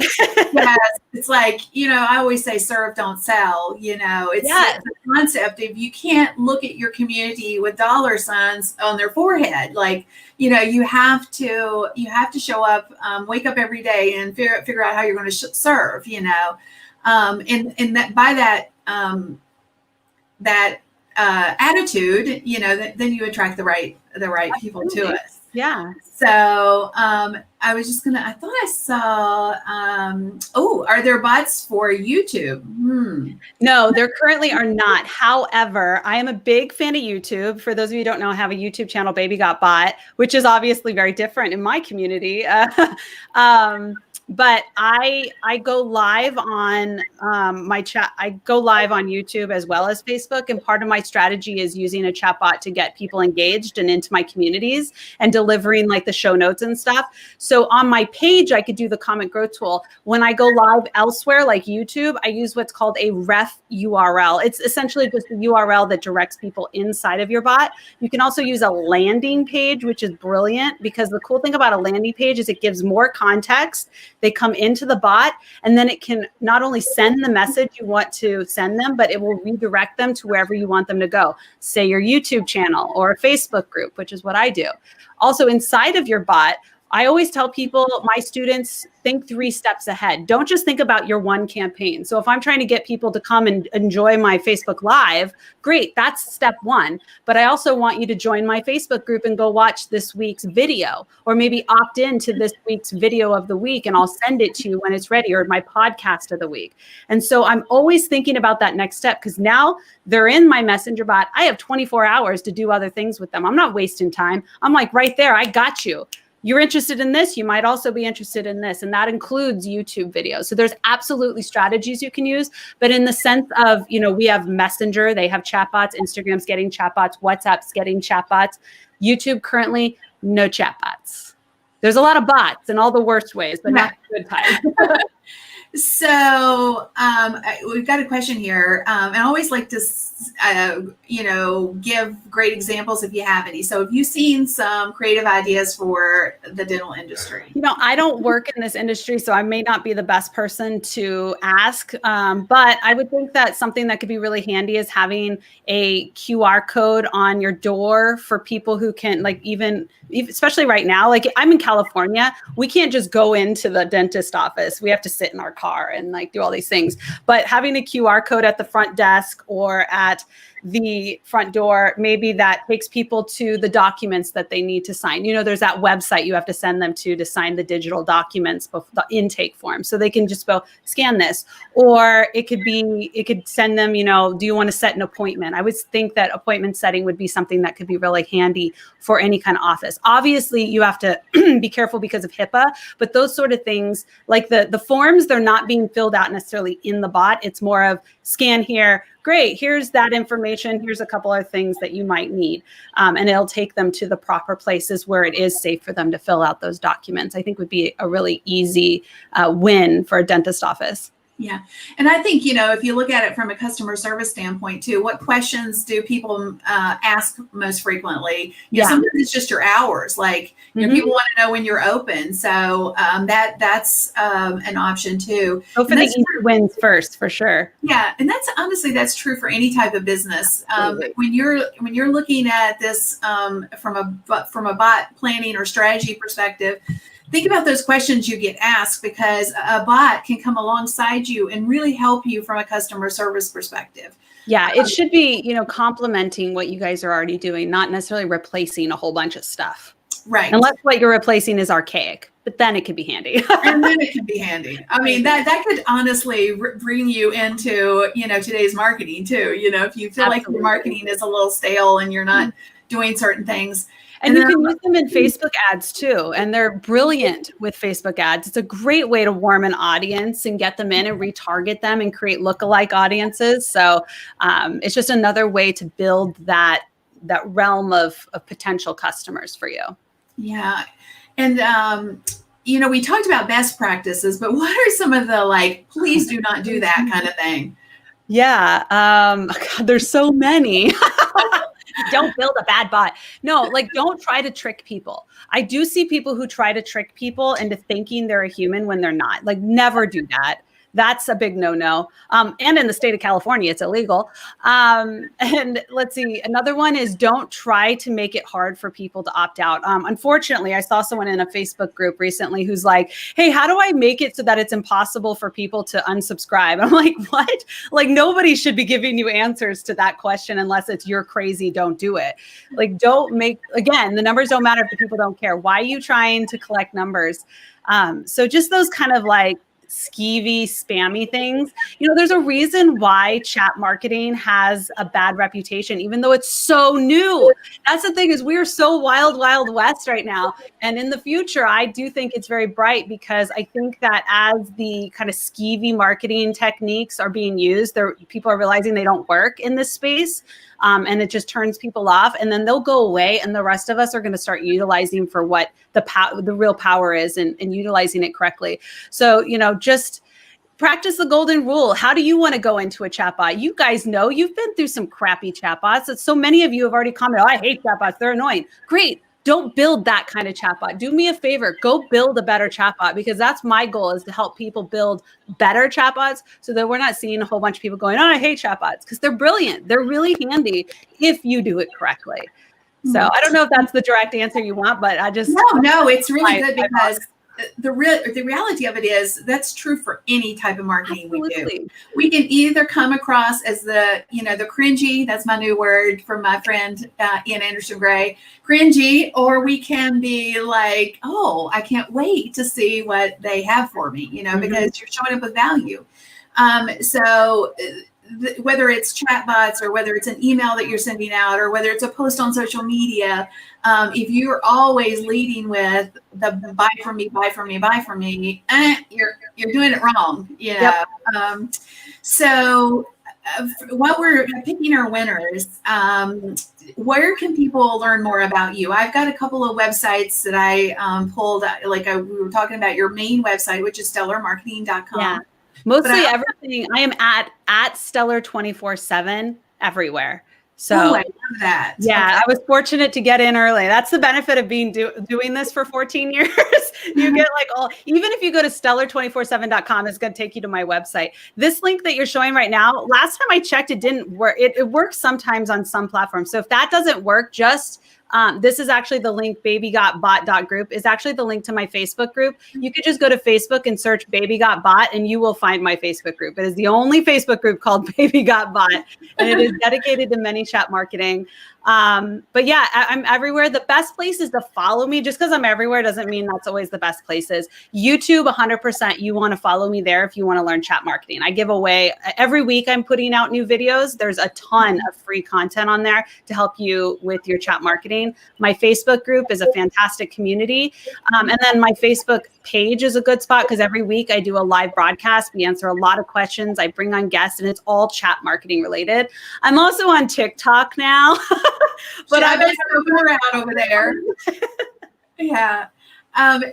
Yes, it's like, I always say serve, don't sell. It's the concept of you can't look at your community with dollar signs on their forehead. Like, you have to show up, wake up every day and figure out how you're going to serve, and that by that attitude, then you attract the right people to us. Yeah. So I was just I thought I saw, are there bots for YouTube? No, there currently are not. However, I am a big fan of YouTube. For those of you who don't know, I have a YouTube channel, Baby Got Bot, which is obviously very different in my community. But I go live on my chat. I go live on YouTube as well as Facebook. And part of my strategy is using a chatbot to get people engaged and into my communities and delivering like the show notes and stuff. So on my page, I could do the comment growth tool. When I go live elsewhere, like YouTube, I use what's called a ref URL. It's essentially just a URL that directs people inside of your bot. You can also use a landing page, which is brilliant because the cool thing about a landing page is it gives more context. They come into the bot and then it can not only send the message you want to send them, but it will redirect them to wherever you want them to go. Say your YouTube channel or a Facebook group, which is what I do. Also inside of your bot, I always tell people, my students, think 3 steps ahead. Don't just think about your one campaign. So if I'm trying to get people to come and enjoy my Facebook Live, great, that's step 1. But I also want you to join my Facebook group and go watch this week's video, or maybe opt into this week's video of the week and I'll send it to you when it's ready, or my podcast of the week. And so I'm always thinking about that next step because now they're in my messenger bot. I have 24 hours to do other things with them. I'm not wasting time. I'm like right there, I got you. You're interested in this, you might also be interested in this. And that includes YouTube videos. So there's absolutely strategies you can use. But in the sense of, we have Messenger, they have chatbots, Instagram's getting chatbots, WhatsApp's getting chatbots. YouTube currently, no chatbots. There's a lot of bots in all the worst ways, but not good type. So we've got a question here. And I always like to, give great examples if you have any. So have you seen some creative ideas for the dental industry? I don't work in this industry, so I may not be the best person to ask. But I would think that something that could be really handy is having a QR code on your door for people who can, like, even especially right now, like I'm in California, we can't just go into the dentist office. We have to sit in our car and like do all these things. But having a QR code at the front desk or at the front door, maybe that takes people to the documents that they need to sign. There's that website you have to send them to sign the digital documents, the intake form. So they can just go scan this, or it could send them, do you want to set an appointment? I would think that appointment setting would be something that could be really handy for any kind of office. Obviously you have to be careful because of HIPAA, but those sort of things, like the forms, they're not being filled out necessarily in the bot. It's more of scan here. Great, here's that information. Here's a couple of things that you might need. And it'll take them to the proper places where it is safe for them to fill out those documents. I think would be a really easy win for a dentist office. Yeah. And I think, if you look at it from a customer service standpoint too, what questions do people ask most frequently? Sometimes it's just your hours. Like, people want to know when you're open. So that's an option too. Go for the easy wins first, for sure. Yeah. And that's true for any type of business. When you're looking at this from a bot planning or strategy perspective, think about those questions you get asked, because a bot can come alongside you and really help you from a customer service perspective. Yeah, it should be, complementing what you guys are already doing, not necessarily replacing a whole bunch of stuff. Right. Unless what you're replacing is archaic, but then it could be handy. And then it can be handy. I mean, that could honestly bring you into, today's marketing too. If you feel like your marketing is a little stale and you're not doing certain things. And you can use them in Facebook ads too. And they're brilliant with Facebook ads. It's a great way to warm an audience and get them in and retarget them and create lookalike audiences. So it's just another way to build that realm of potential customers for you. Yeah. And, we talked about best practices, but what are some of the, please do not do that kind of thing? Yeah. God, there's so many. Don't build a bad bot. No, don't try to trick people. I do see people who try to trick people into thinking they're a human when they're not. Never do that. That's a big no-no. And in the state of California, it's illegal. And let's see, another one is don't try to make it hard for people to opt out. Unfortunately, I saw someone in a Facebook group recently who's like, hey, how do I make it so that it's impossible for people to unsubscribe? I'm like, what? Nobody should be giving you answers to that question unless it's you're crazy, don't do it. Again, the numbers don't matter if the people don't care. Why are you trying to collect numbers? So just those kind of skeevy, spammy things. There's a reason why chat marketing has a bad reputation, even though it's so new. That's the thing, is we are so wild, wild west right now. And in the future, I do think it's very bright, because I think that as the kind of skeevy marketing techniques are being used, people are realizing they don't work in this space. And it just turns people off, and then they'll go away, and the rest of us are going to start utilizing for what the real power is, and utilizing it correctly. So, just practice the golden rule. How do you want to go into a chatbot? You guys know you've been through some crappy chatbots. So many of you have already commented, I hate chatbots. They're annoying. Great. Don't build that kind of chatbot. Do me a favor, go build a better chatbot, because that's my goal, is to help people build better chatbots, so that we're not seeing a whole bunch of people going, I hate chatbots, because they're brilliant. They're really handy if you do it correctly. So I don't know if that's the direct answer you want, but I just... No, it's really good, because the reality of it is that's true for any type of marketing. Absolutely. We do. We can either come across as the cringy, that's my new word from my friend Ian Anderson Gray, cringy, or we can be like, oh, I can't wait to see what they have for me, because you're showing up with value. Whether it's chatbots, or whether it's an email that you're sending out, or whether it's a post on social media, if you're always leading with the buy from me, buy from me, buy from me, you're doing it wrong. Yep. While we're picking our winners, where can people learn more about you? I've got a couple of websites that I pulled, we were talking about your main website, which is stellarmarketing.com. Yeah. Mostly everything. I am at Stellar 24/7 everywhere. So I love that. Yeah, I was fortunate to get in early. That's the benefit of being doing this for 14 years. You get even if you go to stellar247.com, it's going to take you to my website. This link that you're showing right now, last time I checked, it didn't work. It works sometimes on some platforms. So if that doesn't work, just this is actually the link, babygotbot.group is actually the link to my Facebook group. You could just go to Facebook and search Baby Got Bot, and you will find my Facebook group. It is the only Facebook group called Baby Got Bot, and it is dedicated to ManyChat marketing. But yeah, I'm everywhere. The best place is to follow me. Just because I'm everywhere doesn't mean that's always the best places. YouTube, 100%. You want to follow me there if you want to learn chat marketing. I give away every week. I'm putting out new videos. There's a ton of free content on there to help you with your chat marketing. My Facebook group is a fantastic community. And then my Facebook page is a good spot, because every week I do a live broadcast. We answer a lot of questions. I bring on guests, and it's all chat marketing related. I'm also on TikTok now. But I've been around over there. Yeah. Long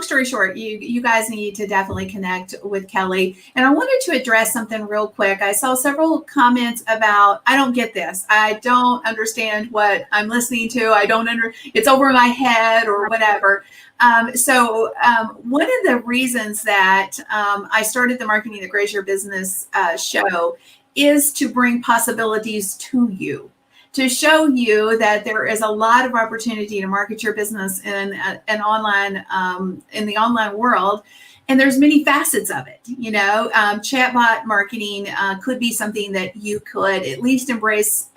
story short, you guys need to definitely connect with Kelly. And I wanted to address something real quick. I saw several comments about, I don't get this. I don't understand what I'm listening to. It's over my head or whatever. One of the reasons that I started the Marketing That Grows Your Business show is to bring possibilities to you, to show you that there is a lot of opportunity to market your business in an online, in the online world. And there's many facets of it. Chatbot marketing could be something that you could at least embrace,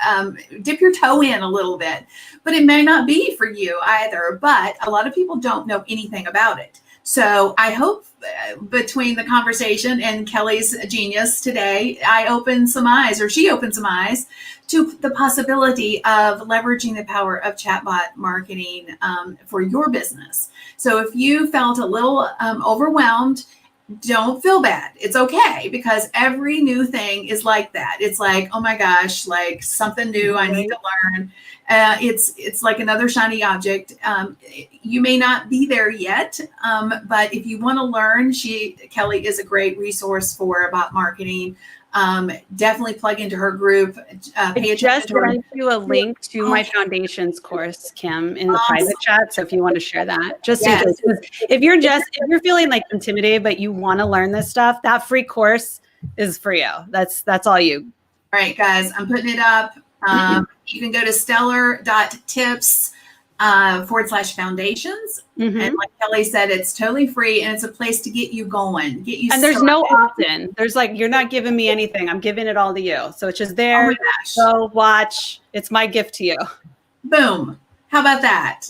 dip your toe in a little bit, but it may not be for you either. But a lot of people don't know anything about it. So I hope between the conversation and Kelly's genius today, I opened some eyes, or she opened some eyes to the possibility of leveraging the power of chatbot marketing for your business. So if you felt a little overwhelmed, don't feel bad. It's okay, because every new thing is like that. It's like, oh my gosh, like something new I need to learn. It's like another shiny object. You may not be there yet, but if you want to learn, Kelly is a great resource for bot marketing. Definitely plug into her group. I just sent you a link to my foundations course, Kim, in the private chat. So if you want to share that, just in case, if you're feeling like intimidated, but you want to learn this stuff, that free course is for you. That's all you. All right, guys, I'm putting it up. You can go to stellar.tips /foundations. Mm-hmm. And like Kelly said, it's totally free, and it's a place to get you going, get you. And there's no opt-in. There's like, you're not giving me anything. I'm giving it all to you. So it's just there. Go watch. It's my gift to you. Boom. How about that?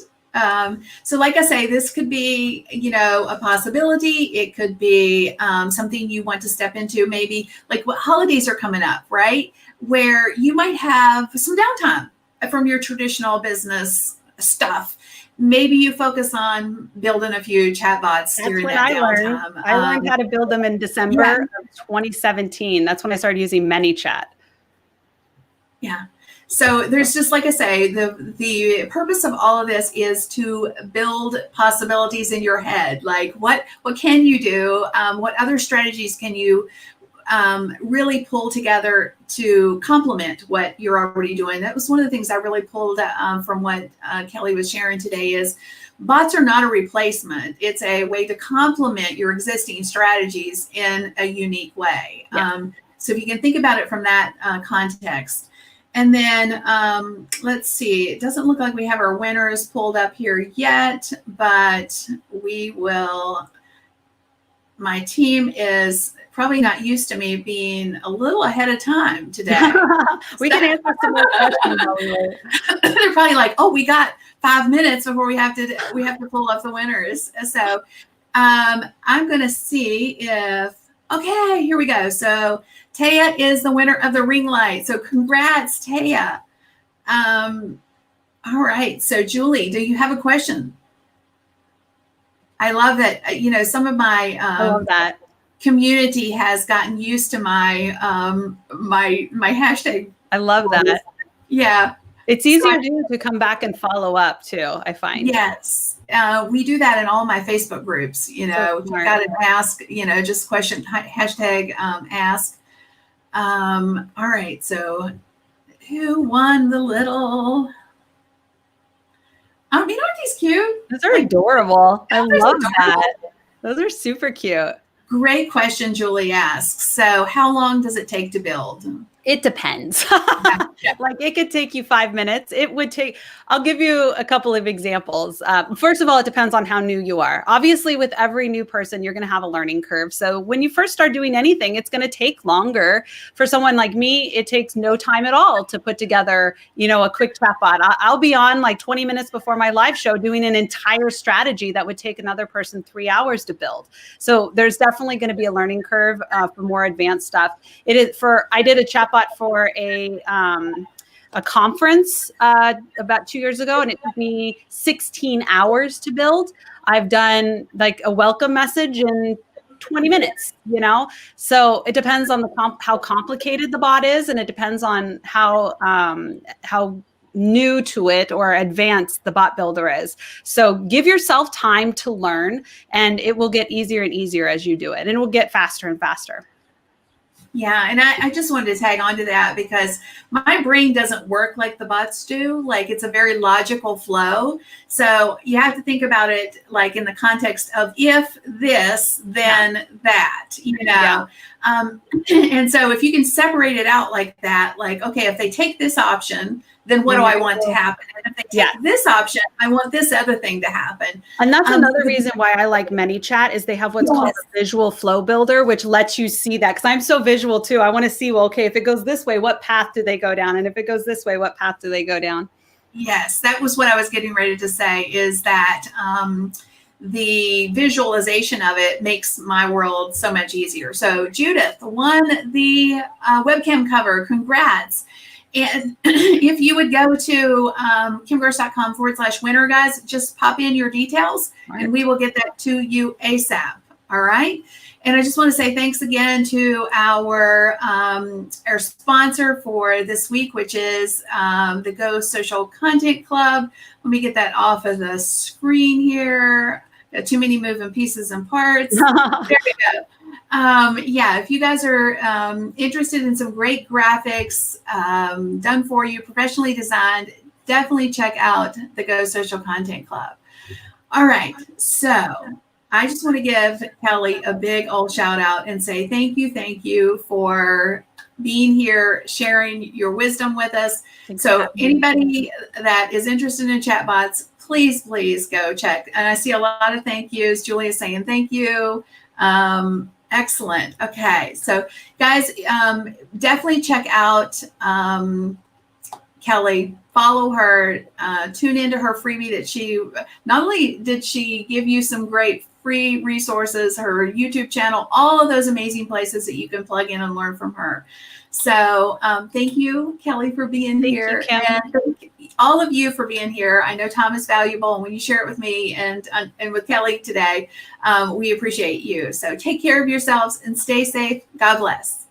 So like I say, this could be, a possibility. It could be something you want to step into, maybe like what holidays are coming up, right? Where you might have some downtime from your traditional business stuff. Maybe you focus on building a few chatbots during that downtime. I learned how to build them in December of 2017. That's when I started using ManyChat. Yeah. So there's just, like I say, the purpose of all of this is to build possibilities in your head. Like what can you do? What other strategies can you really pull together to complement what you're already doing? That was one of the things I really pulled from what Kelly was sharing today is bots are not a replacement. It's a way to complement your existing strategies in a unique way. Yeah. So if you can think about it from that context. And then let's see, it doesn't look like we have our winners pulled up here yet, but we will. My team is probably not used to me being a little ahead of time today. We can answer some more questions. They're probably like, oh, we got 5 minutes before we have to pull up the winners. So I'm going to see if, okay, here we go. So Taya is the winner of the ring light. So congrats, Taya. All right. So Julie, do you have a question? I love that. Some of my I love that. Community has gotten used to my my hashtag. I love that. Yeah. It's easier to come back and follow up too, I find. Yes. We do that in all my Facebook groups. You've got to ask, just question, hashtag ask. All right. So who won the little? Aren't these cute? Those are adorable. I love that. Those are super cute. Great question, Julie asks. So how long does it take to build? It depends. Like it could take you 5 minutes. I'll give you a couple of examples. First of all, it depends on how new you are. Obviously, with every new person, you're going to have a learning curve. So when you first start doing anything, it's going to take longer. For someone like me, it takes no time at all to put together, a quick chatbot. I'll be on like 20 minutes before my live show doing an entire strategy that would take another person 3 hours to build. So there's definitely going to be a learning curve for more advanced stuff. I did a chatbot for a conference about 2 years ago, and it took me 16 hours to build. I've done like a welcome message in 20 minutes, So it depends on how complicated the bot is, and it depends on how new to it or advanced the bot builder is. So give yourself time to learn, and it will get easier and easier as you do it, and it will get faster and faster. Yeah, and I just wanted to tag on to that because my brain doesn't work like the bots do. Like, it's a very logical flow. So you have to think about it like in the context of if this, then that, you know. And so if you can separate it out like that, like, okay, if they take this option, then what do I want to happen? And if they take this option, I want this other thing to happen. And that's another reason why I like ManyChat is they have what's called a visual flow builder, which lets you see that. Because I'm so visual too. I want to see, well, okay, if it goes this way, what path do they go down? And if it goes this way, what path do they go down? Yes, that was what I was getting ready to say, is that the visualization of it makes my world so much easier. So Judith won the webcam cover. Congrats. And if you would go to kimgross.com/winner, guys, just pop in your details and we will get that to you ASAP. All right. And I just want to say thanks again to our sponsor for this week, which is the Go Social Content Club. Let me get that off of the screen here. Got too many moving pieces and parts. There we go. Yeah, if you guys are interested in some great graphics done for you, professionally designed, definitely check out the Go Social Content Club. All right, so I just want to give Kelly a big old shout out and say thank you for being here, sharing your wisdom with us. So anybody that is interested in chatbots, please go check. And I see a lot of thank yous. Julia saying thank you. Excellent. Okay. So guys, definitely check out Kelly, follow her, tune into her freebie that she, not only did she give you some great free resources, her YouTube channel, all of those amazing places that you can plug in and learn from her. So thank you, Kelly, for being here. And thank all of you for being here. I know time is valuable, and when you share it with me and with Kelly today, we appreciate you. So take care of yourselves and stay safe. God bless.